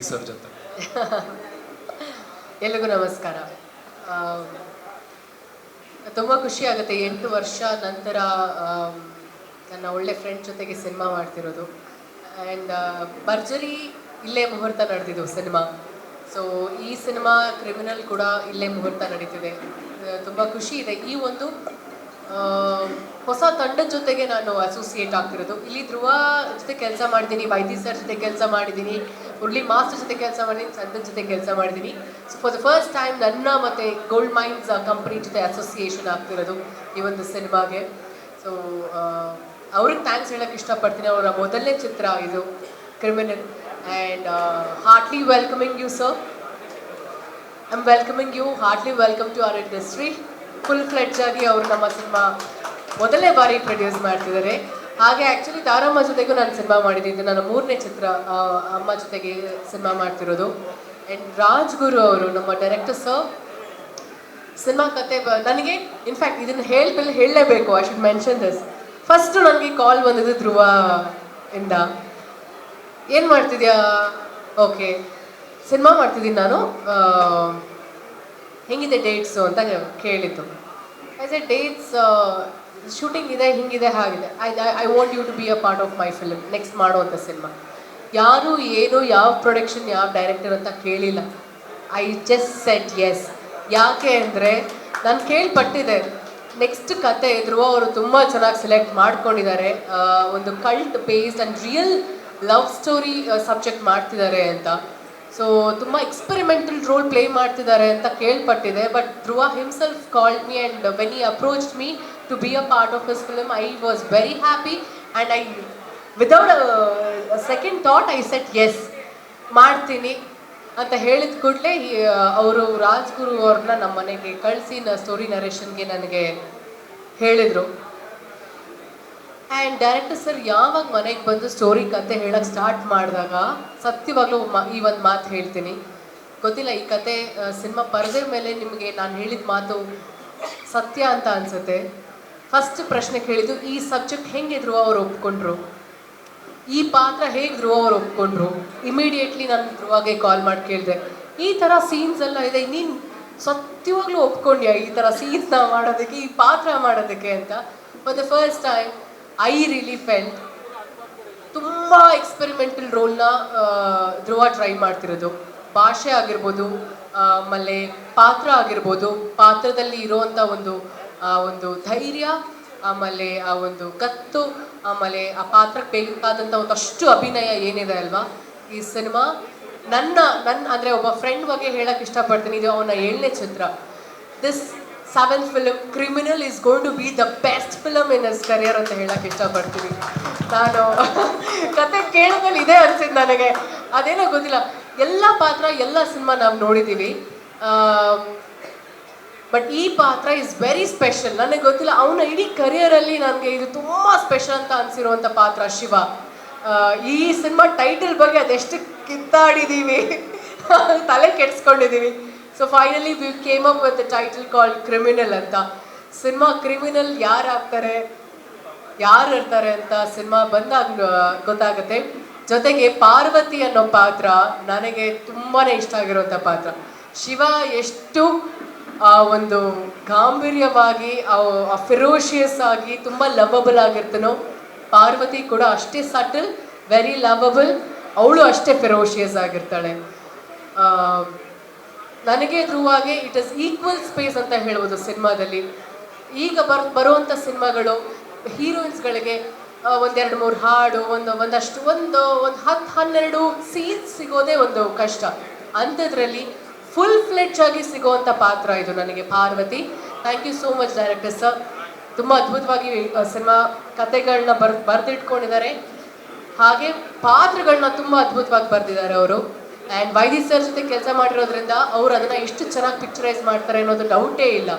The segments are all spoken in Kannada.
ಸರ್ ಜೊತೆ ಎಲ್ಲಿಗೂ ನಮಸ್ಕಾರ. ತುಂಬ ಖುಷಿ ಆಗುತ್ತೆ 8 ವರ್ಷ ನಂತರ ನನ್ನ ಒಳ್ಳೆ ಫ್ರೆಂಡ್ ಜೊತೆಗೆ ಸಿನಿಮಾ ಮಾಡ್ತಿರೋದು. ಆ್ಯಂಡ್ ಭರ್ಜರಿ ಇಲ್ಲೇ ಮುಹೂರ್ತ ನಡೆದಿದ್ದು ಸಿನಿಮಾ. ಸೊ ಈ ಸಿನಿಮಾ ಕ್ರಿಮಿನಲ್ ಕೂಡ ಇಲ್ಲೇ ಮುಹೂರ್ತ ನಡೀತಿದೆ. ತುಂಬ ಖುಷಿ ಇದೆ. ಈ ಒಂದು ಹೊಸ ತಂಡದ ಜೊತೆಗೆ ನಾನು ಅಸೋಸಿಯೇಟ್ ಆಗ್ತಿರೋದು. ಇಲ್ಲಿ ಧ್ರುವ ಜೊತೆ ಕೆಲಸ ಮಾಡಿದ್ದೀನಿ, ವೈದ್ಯ ಸರ್ ಜೊತೆ ಕೆಲಸ ಮಾಡಿದ್ದೀನಿ, ಮುರಳಿ ಮಾಸ್ಟರ್ ಜೊತೆ ಕೆಲಸ ಮಾಡಿದ್ದೀನಿ, ಸಂದತ್ ಜೊತೆ ಕೆಲಸ ಮಾಡಿದ್ದೀನಿ. So for the first time ನನ್ನ ಮತ್ತು ಗೋಲ್ಡ್ ಮೈನ್ಸ್ ಕಂಪ್ನಿ ಜೊತೆ ಅಸೋಸಿಯೇಷನ್ ಆಗ್ತಿರೋದು ಈ ಒಂದು ಸಿನಿಮಾಗೆ. ಸೊ ಅವ್ರಿಗೆ ಥ್ಯಾಂಕ್ಸ್ ಹೇಳೋಕ್ಕೆ ಇಷ್ಟಪಡ್ತೀನಿ. ಅವರ ಮೊದಲನೇ ಚಿತ್ರ ಇದು Criminal. And heartly welcoming you sir. I am welcoming you, heartly welcome to our industry. Full fledged ಆಗಿ ಅವರು ನಮ್ಮ ಸಿನಿಮಾ ಮೊದಲನೇ ಬಾರಿ ಪ್ರೊಡ್ಯೂಸ್ ಮಾಡ್ತಿದ್ದಾರೆ. ಹಾಗೆ ಆ್ಯಕ್ಚುಲಿ ತಾರಮ್ಮ ಜೊತೆಗೂ ನಾನು ಸಿನಿಮಾ ಮಾಡಿದ್ದೀನಿ. ನನ್ನ 3ನೇ ಚಿತ್ರ ಅಮ್ಮ ಜೊತೆಗೆ ಸಿನಿಮಾ ಮಾಡ್ತಿರೋದು. ಆ್ಯಂಡ್ ರಾಜ್ಗುರು ಅವರು ನಮ್ಮ ಡೈರೆಕ್ಟರ್ ಸರ್. ಸಿನಿಮಾ ಕತೆ ನನಗೆ ಇನ್ಫ್ಯಾಕ್ಟ್ ಇದನ್ನು ಹೇಳಲೇಬೇಕು, I should mention this. First ನನಗೆ ಕಾಲ್ ಬಂದಿದ್ದು ಧ್ರುವ ಇಂದ. ಏನು ಮಾಡ್ತಿದ್ಯಾ? ಓಕೆ, ಸಿನಿಮಾ ಮಾಡ್ತಿದ್ದೀನಿ ನಾನು, ಹೆಂಗಿದೆ ಡೇಟ್ಸು ಅಂತ ಕೇಳಿದ್ದು. ಆ್ಯಸ್ ಎ ಡೇಟ್ಸ್ ಶೂಟಿಂಗ್ ಇದೆ, ಹಿಂಗಿದೆ, ಹಾಗಿದೆ. I want you to be a part of my film, next ಮಾಡುವಂಥ ಸಿನಿಮಾ. ಯಾರು ಏನು ಯಾವ ಪ್ರೊಡಕ್ಷನ್ ಯಾವ ಡೈರೆಕ್ಟರ್ ಅಂತ ಕೇಳಿಲ್ಲ. I just said yes. ಯಾಕೆ ಅಂದರೆ ನಾನು ಕೇಳ್ಪಟ್ಟಿದ್ದೆ ನೆಕ್ಸ್ಟ್ ಕತೆ ಧ್ರುವ ಅವರು ತುಂಬ ಚೆನ್ನಾಗಿ ಸೆಲೆಕ್ಟ್ ಮಾಡ್ಕೊಂಡಿದ್ದಾರೆ. ಒಂದು cult based and real love story subject ಮಾಡ್ತಿದ್ದಾರೆ ಅಂತ. ಸೊ ತುಂಬ ಎಕ್ಸ್ಪೆರಿಮೆಂಟಲ್ ರೋಲ್ ಪ್ಲೇ ಮಾಡ್ತಿದ್ದಾರೆ ಅಂತ ಕೇಳ್ಪಟ್ಟಿದೆ. But Dhruva himself called me and when he approached me to be a part of his film, I was very happy. And I without second thought I said yes, ಮಾಡ್ತೀನಿ ಅಂತ ಹೇಳಿದ ಕೂಡಲೇ ಅವರು ರಾಜ್ಗುರು ಅವ್ರನ್ನ ನಮ್ಮ ಮನೆಗೆ ಕಳಿಸಿ ಸ್ಟೋರಿ ನರೇಷನ್ಗೆ ನನಗೆ ಹೇಳಿದರು. ಆ್ಯಂಡ್ ಡೈರೆಕ್ಟರ್ ಸರ್ ಯಾವಾಗ ಮನೆಗೆ ಬಂದು ಸ್ಟೋರಿ ಕತೆ ಹೇಳೋಕ್ಕೆ ಸ್ಟಾರ್ಟ್ ಮಾಡಿದಾಗ ಸತ್ಯವಾಗ್ಲೂ ಈ ಒಂದು ಮಾತು ಹೇಳ್ತೀನಿ. ಗೊತ್ತಿಲ್ಲ, ಈ ಕತೆ ಸಿನಿಮಾ ಪರದೆ ಮೇಲೆ ನಿಮಗೆ ನಾನು ಹೇಳಿದ ಮಾತು ಸತ್ಯ ಅಂತ ಅನಿಸುತ್ತೆ. ಫಸ್ಟ್ ಪ್ರಶ್ನೆ ಕೇಳಿದ್ದು, ಈ ಸಬ್ಜೆಕ್ಟ್ ಹೆಂಗೆ ಧ್ರುವ ಅವ್ರು ಒಪ್ಕೊಂಡ್ರು, ಈ ಪಾತ್ರ ಹೇಗೆ ಧ್ರುವ ಅವ್ರು ಒಪ್ಕೊಂಡ್ರು. ಇಮಿಡಿಯೇಟ್ಲಿ ನಾನು ಧ್ರುವಾಗೆ ಕಾಲ್ ಮಾಡಿ ಕೇಳಿದೆ, ಈ ಥರ ಸೀನ್ಸ್ ಎಲ್ಲ ಇದೆ, ನೀನು ಸತ್ಯವಾಗ್ಲೂ ಒಪ್ಕೊಂಡ್ಯಾ ಈ ಥರ ಸೀನ್ಸ್ನ ಮಾಡೋದಕ್ಕೆ, ಈ ಪಾತ್ರ ಮಾಡೋದಕ್ಕೆ ಅಂತ. For the first time I really felt ತುಂಬ ಎಕ್ಸ್ಪೆರಿಮೆಂಟಲ್ ರೋಲ್ನ ಧ್ರುವ ಟ್ರೈ ಮಾಡ್ತಿರೋದು. ಭಾಷೆ ಆಗಿರ್ಬೋದು, ಆಮೇಲೆ ಪಾತ್ರ ಆಗಿರ್ಬೋದು, ಪಾತ್ರದಲ್ಲಿ ಇರೋವಂಥ ಒಂದು ಧೈರ್ಯ, ಆಮೇಲೆ ಆ ಒಂದು ಗತ್ತು, ಆಮೇಲೆ ಆ ಪಾತ್ರಕ್ಕೆ ಬೇಕಾದಂಥ ಒಂದಷ್ಟು ಅಭಿನಯ ಏನಿದೆ ಅಲ್ವಾ ಈ ಸಿನಿಮಾ. ನನ್ನ ಅಂದರೆ ಒಬ್ಬ ಫ್ರೆಂಡ್ ಬಗ್ಗೆ ಹೇಳಕ್ಕೆ ಇಷ್ಟಪಡ್ತೀನಿ. ಇದು ಅವನ 7ನೇ ಚಿತ್ರ. This 7th film criminal is going to be the best film in his career ಅಂತ ಹೇಳಕ್ಕೆ ಇಷ್ಟಪಡ್ತೀನಿ. ನಾನು ಕತೆ ಕೇಳೋದ್ರಲ್ಲಿ ಇದೇ ಅನಿಸಿದ್ದು ನನಗೆ. ಅದೇನೋ ಗೊತ್ತಿಲ್ಲ, ಎಲ್ಲ ಪಾತ್ರ ಎಲ್ಲ ಸಿನಿಮಾ ನಾವು ನೋಡಿದ್ದೀವಿ, ಬಟ್ ಈ ಪಾತ್ರ ಇಸ್ ವೆರಿ ಸ್ಪೆಷಲ್. ನನಗೆ ಗೊತ್ತಿಲ್ಲ, ಅವನ ಇಡೀ ಕರಿಯರಲ್ಲಿ ನನಗೆ ಇದು ತುಂಬ ಸ್ಪೆಷಲ್ ಅಂತ ಅನಿಸಿರುವಂಥ ಪಾತ್ರ ಶಿವ. ಈ ಸಿನಿಮಾ ಟೈಟಲ್ ಬಗ್ಗೆ ಅದೆಷ್ಟು ಕಿತ್ತಾಡಿದ್ದೀವಿ, ತಲೆ ಕೆಡಿಸ್ಕೊಂಡಿದ್ದೀವಿ. So finally we came up with the title called criminal ಅಂತ. ಸಿನಿಮಾ ಕ್ರಿಮಿನಲ್ ಯಾರು ಆಗ್ತಾರೆ, ಯಾರು ಇರ್ತಾರೆ ಅಂತ ಸಿನಿಮಾ ಬಂದಾಗ ಗೊತ್ತಾಗುತ್ತೆ. ಜೊತೆಗೆ ಪಾರ್ವತಿ ಅನ್ನೋ ಪಾತ್ರ ನನಗೆ ತುಂಬಾ ಇಷ್ಟ ಆಗಿರುವಂಥ ಪಾತ್ರ. ಶಿವ ಎಷ್ಟು ಒಂದು ಗಾಂಭೀರ್ಯವಾಗಿ ಫಿರೋಷಿಯಸ್ ಆಗಿ ತುಂಬ ಲವಬಲ್ ಆಗಿರ್ತಾನೋ, ಪಾರ್ವತಿ ಕೂಡ ಅಷ್ಟೇ ಸಟಲ್, ವೆರಿ ಲವಬಲ್, ಅವಳು ಅಷ್ಟೇ ಫಿರೋಷಿಯಸ್ ಆಗಿರ್ತಾಳೆ. ನನಗೆ ಧ್ರುವಾಗೆ ಇಟ್ ಇಸ್ ಈಕ್ವಲ್ ಸ್ಪೇಸ್ ಅಂತ ಹೇಳ್ಬೋದು ಸಿನಿಮಾದಲ್ಲಿ. ಈಗ ಬರುವಂಥ ಸಿನಿಮಾಗಳು ಹೀರೋಯಿನ್ಸ್ಗಳಿಗೆ 1-2-3 ಹಾಡು, ಒಂದಷ್ಟು 10-12 ಸೀನ್ಸ್ ಸಿಗೋದೇ ಒಂದು ಕಷ್ಟ. ಅಂಥದ್ರಲ್ಲಿ ಫುಲ್ ಫ್ಲೆಡ್ಜ್ ಆಗಿ ಸಿಗೋವಂಥ ಪಾತ್ರ ಇದು ನನಗೆ Parvathi. Thank you so much director sir. ತುಂಬ ಅದ್ಭುತವಾಗಿ ಸಿನಿಮಾ ಕತೆಗಳನ್ನ ಬರೆದಿಟ್ಕೊಂಡಿದ್ದಾರೆ, ಹಾಗೆ ಪಾತ್ರಗಳನ್ನ ತುಂಬ ಅದ್ಭುತವಾಗಿ ಬರೆದಿದ್ದಾರೆ ಅವರು. ಆ್ಯಂಡ್ ವೈದ್ಯ ಸರ್ ಜೊತೆ ಕೆಲಸ ಮಾಡಿರೋದ್ರಿಂದ ಅವ್ರು ಅದನ್ನು ಎಷ್ಟು ಚೆನ್ನಾಗಿ ಪಿಕ್ಚರೈಸ್ ಮಾಡ್ತಾರೆ ಅನ್ನೋದು ಡೌಟೇ ಇಲ್ಲ.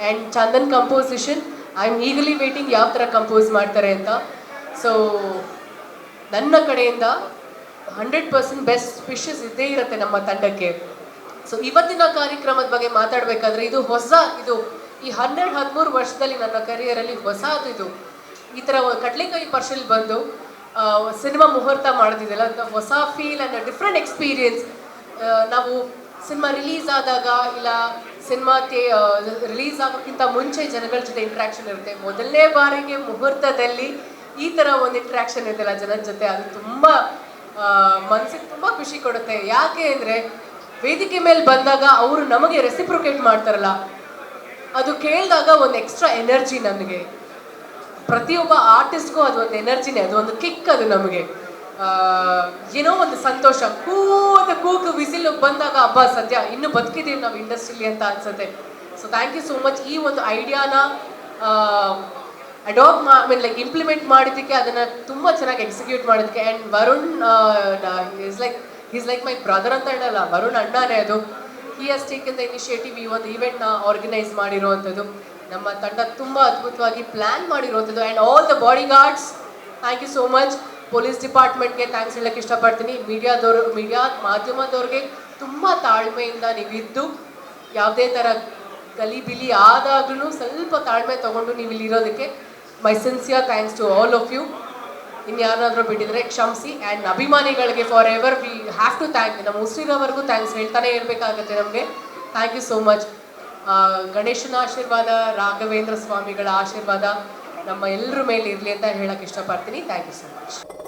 And Chandan composition, I am eagerly waiting ಯಾವ ಥರ ಕಂಪೋಸ್ ಮಾಡ್ತಾರೆ ಅಂತ. ಸೊ ನನ್ನ ಕಡೆಯಿಂದ 100% ಬೆಸ್ಟ್ ವಿಶಸ್ ಇದ್ದೇ ಇರುತ್ತೆ ನಮ್ಮ ತಂಡಕ್ಕೆ. ಸೊ ಇವತ್ತಿನ ಕಾರ್ಯಕ್ರಮದ ಬಗ್ಗೆ ಮಾತಾಡಬೇಕಾದ್ರೆ ಇದು ಈ 12-13 ವರ್ಷದಲ್ಲಿ ನನ್ನ ಕರಿಯರಲ್ಲಿ ಹೊಸದು. ಇದು ಈ ಥರ ಕಡಲೆಕಾಯಿ ಪರ್ಸಲ್ ಬಂದು ಸಿನಿಮಾ ಮುಹೂರ್ತ ಮಾಡೋದಿದೆಯಲ್ಲ ಅದು ಹೊಸ ಫೀಲ್ ಆ್ಯಂಡ್ ಡಿಫ್ರೆಂಟ್ ಎಕ್ಸ್ಪೀರಿಯನ್ಸ್. ನಾವು ಸಿನಿಮಾ ರಿಲೀಸ್ ಆದಾಗ ಇಲ್ಲ ಸಿನಿಮಾ ರಿಲೀಸ್ ಆಗೋಕ್ಕಿಂತ ಮುಂಚೆ ಜನಗಳ ಜೊತೆ ಇಂಟ್ರ್ಯಾಕ್ಷನ್ ಇರುತ್ತೆ. ಮೊದಲನೇ ಬಾರಿಗೆ ಮುಹೂರ್ತದಲ್ಲಿ ಈ ಥರ ಒಂದು ಇಂಟ್ರ್ಯಾಕ್ಷನ್ ಇರುತ್ತಲ್ಲ ಜನದ ಜೊತೆ, ಅದು ತುಂಬ ಮನಸ್ಸಿಗೆ ತುಂಬ ಖುಷಿ ಕೊಡುತ್ತೆ. ಯಾಕೆ ಅಂದರೆ ವೇದಿಕೆ ಮೇಲೆ ಬಂದಾಗ ಅವರು ನಮಗೆ ರೆಸಿಪ್ರೊಕೇಟ್ ಮಾಡ್ತಾರಲ್ಲ, ಅದು ಕೇಳಿದಾಗ ಒಂದು ಎಕ್ಸ್ಟ್ರಾ ಎನರ್ಜಿ ನನಗೆ. ಪ್ರತಿಯೊಬ್ಬ ಆರ್ಟಿಸ್ಟ್ಗೂ ಅದು ಒಂದು ಎನರ್ಜಿನೇ, ಅದು ಒಂದು ಕಿಕ್. ಅದು ನಮಗೆ ಏನೋ ಒಂದು ಸಂತೋಷ. ಕೂಗು ವಿಸಿಲ್ ಬಂದಾಗ ಹಬ್ಬ ಸದ್ಯ ಇನ್ನೂ ಬದುಕಿದ್ದೀವಿ ನಾವು ಇಂಡಸ್ಟ್ರಿಲಿ ಅಂತ ಅನ್ಸುತ್ತೆ. So thank you so much. ಈ ಒಂದು ಐಡಿಯಾನ ಲೈಕ್ ಇಂಪ್ಲಿಮೆಂಟ್ ಮಾಡಿದ್ದಕ್ಕೆ, ಅದನ್ನು ತುಂಬ ಚೆನ್ನಾಗಿ ಎಕ್ಸಿಕ್ಯೂಟ್ ಮಾಡೋದಕ್ಕೆ. And Varun is like my brother ಅಂತ ಹೇಳಲ್ಲ, ವರುಣ್ ಅಣ್ಣನೇ ಅದು. He has taken the initiative ಈ ಒಂದು ಈವೆಂಟ್ನ ಆರ್ಗನೈಸ್ ಮಾಡಿರುವಂಥದ್ದು. ನಮ್ಮ ತಂಡ ತುಂಬ ಅದ್ಭುತವಾಗಿ ಪ್ಲ್ಯಾನ್ ಮಾಡಿರುವಂಥದ್ದು. And all the bodyguards, thank you so much. Police ಡಿಪಾರ್ಟ್ಮೆಂಟ್ಗೆ ಥ್ಯಾಂಕ್ಸ್ ಹೇಳೋಕ್ಕೆ ಇಷ್ಟಪಡ್ತೀನಿ. ಮೀಡಿಯಾ ಮಾಧ್ಯಮದವ್ರಿಗೆ ತುಂಬ ತಾಳ್ಮೆಯಿಂದ ನೀವಿದ್ದು, ಯಾವುದೇ ಥರ ಗಲಿಬಿಲಿ ಆದಾಗ್ಲೂ ಸ್ವಲ್ಪ ತಾಳ್ಮೆ ತೊಗೊಂಡು ನೀವು ಇಲ್ಲಿರೋದಕ್ಕೆ my sincere thanks to all of you. ಇನ್ಯಾರಾದರೂ ಬಿಟ್ಟಿದ್ರೆ ಕ್ಷಮಿಸಿ. ಆ್ಯಂಡ್ ಅಭಿಮಾನಿಗಳಿಗೆ forever we have to thank. ನಮ್ಮ ಉಸಿರಿರೋವರೆಗೂ ಥ್ಯಾಂಕ್ಸ್ ಹೇಳ್ತಾನೆ ಇರಬೇಕಾಗುತ್ತೆ ನಮಗೆ. Thank you so much. ಗಣೇಶನ ಆಶೀರ್ವಾದ, ರಾಘವೇಂದ್ರ ಸ್ವಾಮಿಗಳ ಆಶೀರ್ವಾದ ನಮ್ಮ ಎಲ್ಲರ ಮೇಲೆ ಇರಲಿ ಅಂತ ಹೇಳಕ್ಕೆ ಇಷ್ಟಪಡ್ತೀನಿ. Thank you so much.